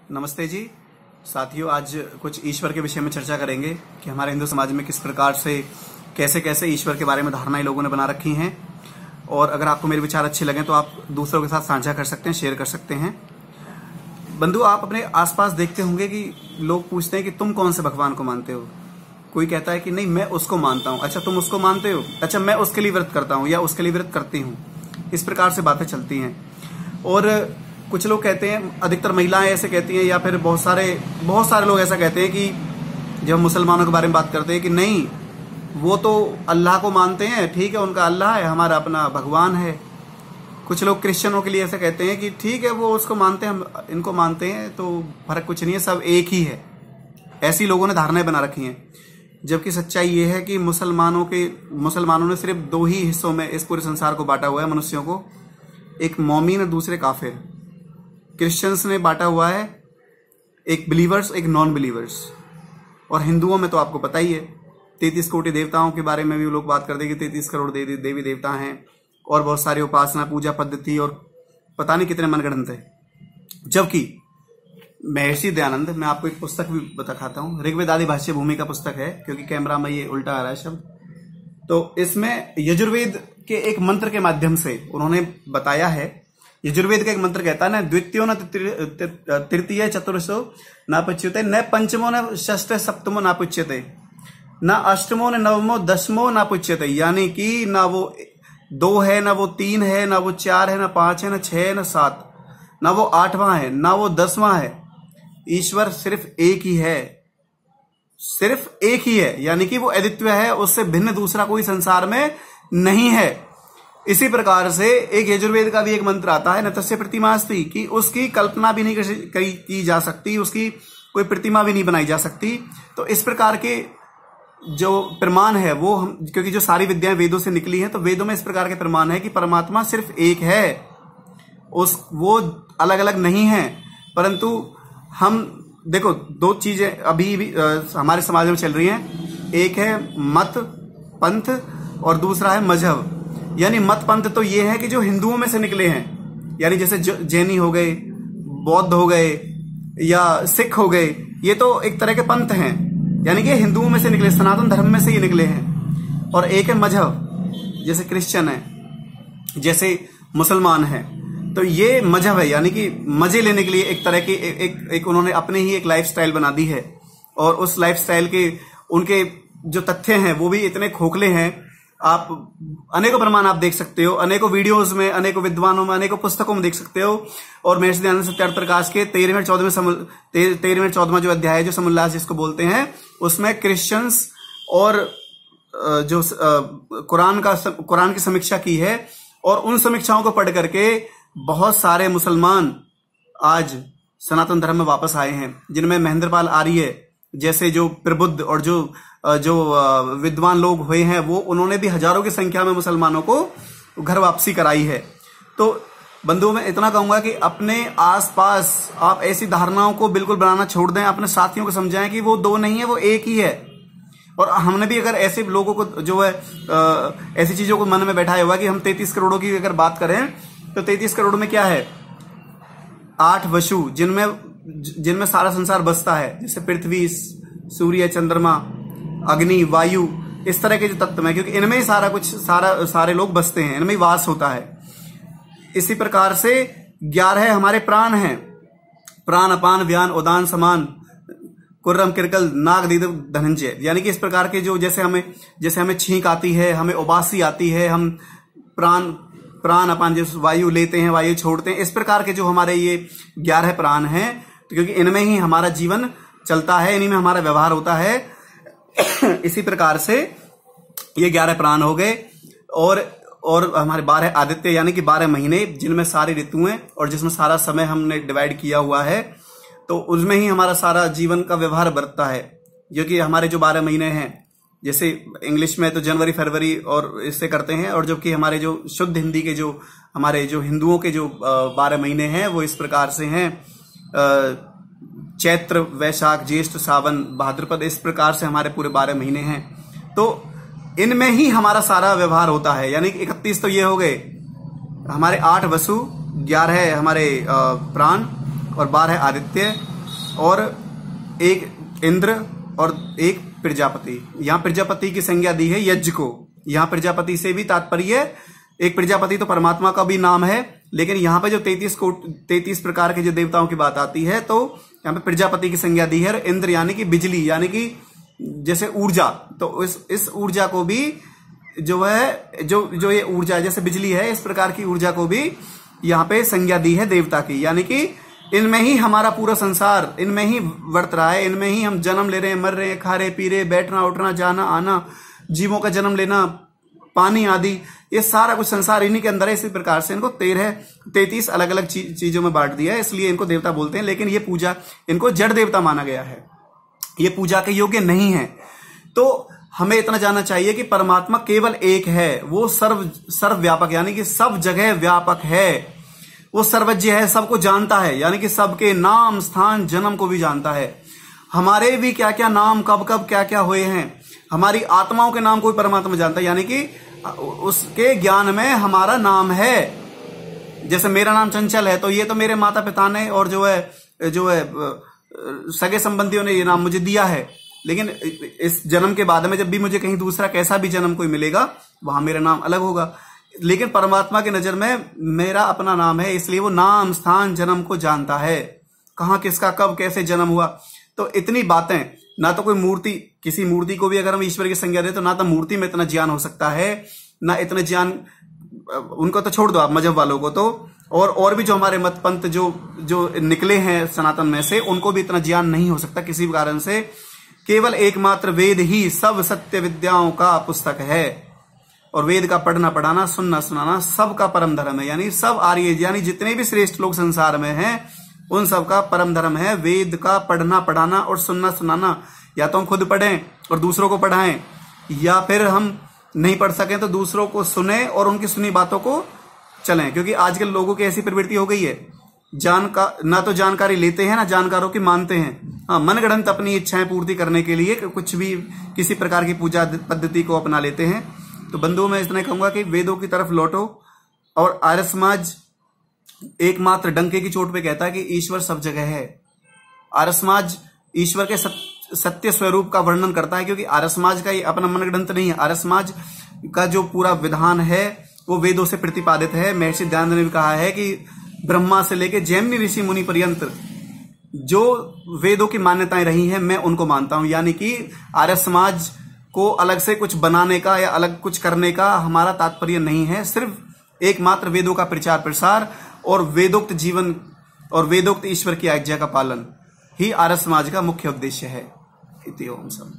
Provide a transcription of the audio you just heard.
नमस्ते जी साथियों, आज कुछ ईश्वर के विषय में चर्चा करेंगे कि हमारे हिंदू समाज में किस प्रकार से कैसे कैसे ईश्वर के बारे में धारणाएं लोगों ने बना रखी हैं। और अगर आपको मेरे विचार अच्छे लगें तो आप दूसरों के साथ साझा कर सकते हैं, शेयर कर सकते हैं। बंधु, आप अपने आसपास देखते होंगे कि लोग पूछते हैं कि तुम कौन से भगवान को मानते हो। कोई कहता है कि नहीं मैं उसको मानता हूं। अच्छा, तुम उसको मानते हो? अच्छा, मैं उसके लिए व्रत करता हूं या उसके लिए व्रत करती हूं। इस प्रकार से बातें चलती हैं। और कुछ लोग कहते हैं, अधिकतर महिलाएं ऐसे कहती हैं, या फिर बहुत सारे लोग ऐसा कहते हैं कि जब मुसलमानों के बारे में बात करते हैं कि नहीं वो तो अल्लाह को मानते हैं, ठीक है, उनका अल्लाह है, हमारा अपना भगवान है। कुछ लोग क्रिश्चियनों के लिए ऐसा कहते हैं कि ठीक है वो उसको मानते हैं, हम इनको मानते हैं, तो फर्क कुछ नहीं है, सब एक ही है। ऐसी लोगों ने धारणाएं बना रखी हैं। जबकि सच्चाई ये है कि मुसलमानों ने सिर्फ दो ही हिस्सों में इस पूरे संसार को बांटा हुआ है, मनुष्यों को। एक मोमिन और दूसरे काफिर। क्रिश्चियंस ने बांटा हुआ है एक बिलीवर्स, एक नॉन बिलीवर्स। और हिंदुओं में तो आपको पता ही है, 33 कोटि देवताओं के बारे में भी लोग बात करते हैं कि 33 करोड़ देवी देवता हैं, और बहुत सारी उपासना पूजा पद्धति और पता नहीं कितने मनगढ़ंत है। जबकि महर्षि दयानंद, मैं आपको एक पुस्तक भी बताता हूँ, ऋग्वेद आदि भाष्य भूमि का पुस्तक है, क्योंकि कैमरा में ये उल्टा आ रहा है शब्द। तो इसमें यजुर्वेद के एक मंत्र के माध्यम से उन्होंने बताया है। यजुर्वेद का एक मंत्र कहता है, न द्वितीयो न तृतीय चतुर्सो न पुच्यते, न पंचमो न षष्ठ सप्तमो न पुच्यते, न अष्टमो न नवमो दसमो न पुच्यते। यानी कि ना वो 2 है, ना वो 3 है, ना वो 4 है, ना 5 है, ना 6 है, ना 7, ना वो 8वां है, ना वो 10वां है। ईश्वर सिर्फ एक ही है, सिर्फ एक ही है। यानी कि वो अद्वितीय है, उससे भिन्न दूसरा कोई संसार में नहीं है। इसी प्रकार से एक यजुर्वेद का भी एक मंत्र आता है, न तस्य प्रतिमास्ति, कि उसकी कल्पना भी नहीं की जा सकती, उसकी कोई प्रतिमा भी नहीं बनाई जा सकती। तो इस प्रकार के जो प्रमाण है वो हम, क्योंकि जो सारी विद्याएं वेदों से निकली हैं, तो वेदों में इस प्रकार के प्रमाण है कि परमात्मा सिर्फ एक है, वो अलग अलग नहीं है। परंतु हम देखो, 2 चीजें अभी भी हमारे समाज में चल रही हैं। एक है मत पंथ और दूसरा है मजहब। यानी मत पंथ तो ये है कि जो हिंदुओं में से निकले हैं, यानी जैसे जैनी हो गए, बौद्ध हो गए या सिख हो गए, ये तो एक तरह के पंथ हैं, यानी कि हिंदुओं में से निकले, सनातन धर्म में से ये निकले हैं। और एक है मजहब, जैसे क्रिश्चियन है, जैसे मुसलमान है। तो ये मजहब है, यानी कि मजे लेने के लिए एक तरह की एक उन्होंने अपने ही एक लाइफस्टाइल बना दी है। और उस लाइफस्टाइल के उनके जो तथ्य हैं वो भी इतने खोखले हैं। आप अनेकों प्रमाण आप देख सकते हो, अनेकों वीडियोस में, अनेकों विद्वानों में, अनेकों पुस्तकों में देख सकते हो। और महर्षि दयानंद सत्यार्थ प्रकाश के 13वें 14वां जो अध्याय है, जो समुल्लास जिसको बोलते हैं, उसमें क्रिश्चियंस और जो कुरान की समीक्षा की है। और उन समीक्षाओं को पढ़ करके बहुत सारे मुसलमान आज सनातन धर्म में वापस आए हैं, जिनमें महेंद्रपाल आर्य जैसे जो प्रबुद्ध और जो विद्वान लोग हुए हैं, वो उन्होंने भी हजारों की संख्या में मुसलमानों को घर वापसी कराई है। तो बंधुओं, मैं इतना कहूंगा कि अपने आसपास आप ऐसी धारणाओं को बिल्कुल बनाना छोड़ दें। अपने साथियों को समझाएं कि वो 2 नहीं है, वो एक ही है। और हमने भी अगर ऐसे लोगों को जो है ऐसी चीजों को मन में बैठाया हुआ कि हम 33 करोड़ों की अगर बात करें, तो 33 करोड़ में क्या है, 8 वसु, जिनमें सारा संसार बसता है, जैसे पृथ्वी, सूर्य, चंद्रमा, अग्नि, वायु, इस तरह के जो तत्व हैं, क्योंकि इनमें ही सारे लोग बसते हैं, इनमें ही वास होता है। इसी प्रकार से 11 हमारे प्राण हैं, प्राण, अपान, व्यान, उदान, समान, कुर्रम, किरकल, नाग, दीदव, धनंजय। यानी कि इस प्रकार के जो जैसे हमें छींक आती है, हमें उबासी आती है, हम प्राण अपान जैसे वायु लेते हैं, वायु छोड़ते हैं, इस प्रकार के जो हमारे ये 11 प्राण हैं, तो क्योंकि इनमें ही हमारा जीवन चलता है, इन्हीं में हमारा व्यवहार होता है। इसी प्रकार से ये 11 प्राण हो गए। और हमारे 12 आदित्य, यानी कि 12 महीने, जिनमें सारी ऋतुएं और जिसमें सारा समय हमने डिवाइड किया हुआ है, तो उसमें ही हमारा सारा जीवन का व्यवहार बरतता है। जो कि हमारे जो 12 महीने हैं, जैसे इंग्लिश में तो जनवरी, फरवरी और इससे करते हैं, और जबकि हमारे जो शुद्ध हिंदी के जो हमारे जो हिंदुओं के जो 12 महीने हैं वो इस प्रकार से हैं, चैत्र, वैशाख, ज्येष्ठ, सावन, भाद्रपद, इस प्रकार से हमारे पूरे 12 महीने हैं। तो इनमें ही हमारा सारा व्यवहार होता है। यानी कि 31 तो ये हो गए हमारे 8 वसु, 11 हमारे प्राण और 12 आदित्य और एक इंद्र और एक प्रजापति। यहाँ प्रजापति की संज्ञा दी है यज्ञ को। यहाँ प्रजापति से भी तात्पर्य, एक प्रजापति तो परमात्मा का भी नाम है, लेकिन यहाँ पे जो 33 प्रकार के जो देवताओं की बात आती है तो यहाँ पे प्रजापति की संज्ञा दी है। इंद्र यानी कि बिजली, यानी कि जैसे ऊर्जा, तो इस ऊर्जा को भी जो है जो ये ऊर्जा जैसे बिजली है, इस प्रकार की ऊर्जा को भी यहाँ पे संज्ञा दी है देवता की। यानी कि इनमें ही हमारा पूरा संसार इनमें ही वर्त रहा है, इनमें ही हम जन्म ले रहे हैं, मर रहे हैं, खा रहे पी रहे, बैठना उठना, जाना आना, जीवों का जन्म लेना, पानी आदि, ये सारा कुछ संसार इन्हीं के अंदर है। इसी प्रकार से इनको 33 अलग अलग चीजों में बांट दिया है, इसलिए इनको देवता बोलते हैं। लेकिन ये पूजा, इनको जड़ देवता माना गया है, ये पूजा के योग्य नहीं है। तो हमें इतना जानना चाहिए कि परमात्मा केवल एक है, वो सर्वव्यापक यानी कि सब जगह व्यापक है, वो सर्वज्ञ है, सबको जानता है, यानी कि सबके नाम स्थान जन्म को भी जानता है। हमारे भी क्या क्या नाम कब कब क्या क्या हुए हैं, हमारी आत्माओं के नाम को भी परमात्मा जानता है, यानी कि उसके ज्ञान में हमारा नाम है। जैसे मेरा नाम चंचल है तो ये तो मेरे माता पिता ने और जो है सगे संबंधियों ने ये नाम मुझे दिया है, लेकिन इस जन्म के बाद में जब भी मुझे कहीं दूसरा कैसा भी जन्म कोई मिलेगा वहां मेरा नाम अलग होगा। लेकिन परमात्मा की नजर में मेरा अपना नाम है, इसलिए वो नाम स्थान जन्म को जानता है, कहाँ किसका कब कैसे जन्म हुआ। तो इतनी बातें, ना तो कोई मूर्ति, किसी मूर्ति को भी अगर हम ईश्वर की संज्ञा दें तो ना तो मूर्ति में इतना ज्ञान हो सकता है, ना इतना ज्ञान, उनको तो छोड़ दो आप मजहब वालों को, तो और भी जो हमारे मत पंथ जो निकले हैं सनातन में से, उनको भी इतना ज्ञान नहीं हो सकता किसी भी कारण से। केवल एकमात्र वेद ही सब सत्य विद्याओं का पुस्तक है, और वेद का पढ़ना पढ़ाना सुनना सुनाना सबका परम धर्म है। यानी सब आर्य, यानी जितने भी श्रेष्ठ लोग संसार में हैं उन सब का परम धर्म है वेद का पढ़ना पढ़ाना और सुनना सुनाना। या तो हम खुद पढ़ें और दूसरों को पढ़ाएं, या फिर हम नहीं पढ़ सकें तो दूसरों को सुने और उनकी सुनी बातों को चलें। क्योंकि आजकल लोगों की ऐसी प्रवृत्ति हो गई है, ना तो जानकारी लेते हैं ना जानकारों की मानते हैं। हाँ, मनगढ़ंत अपनी इच्छाएं पूर्ति करने के लिए कुछ भी किसी प्रकार की पूजा पद्धति को अपना लेते हैं। तो बंधुओं, मैं इतना कहूंगा कि वेदों की तरफ लौटो। और आर्य समाज एकमात्र डंके की चोट पे कहता है कि ईश्वर सब जगह है। आर्य समाज ईश्वर के सत्य स्वरूप का वर्णन करता है, क्योंकि आर्य समाज का ये अपना मनगढ़ंत नहीं है। आर्य समाज का जो पूरा विधान है वो वेदों से प्रतिपादित है। महर्षि दयानंद ने भी कहा है कि ब्रह्मा से लेकर जैमिनी ऋषि मुनि पर्यंत जो वेदों की मान्यताएं रही हैं मैं उनको मानता हूं। यानी कि आर्य समाज को अलग से कुछ बनाने का या अलग कुछ करने का हमारा तात्पर्य नहीं है। सिर्फ एकमात्र वेदों का प्रचार प्रसार और वेदोक्त जीवन और वेदोक्त ईश्वर की आज्ञा का पालन ही आर्य समाज का मुख्य उद्देश्य है। इति ओम सम।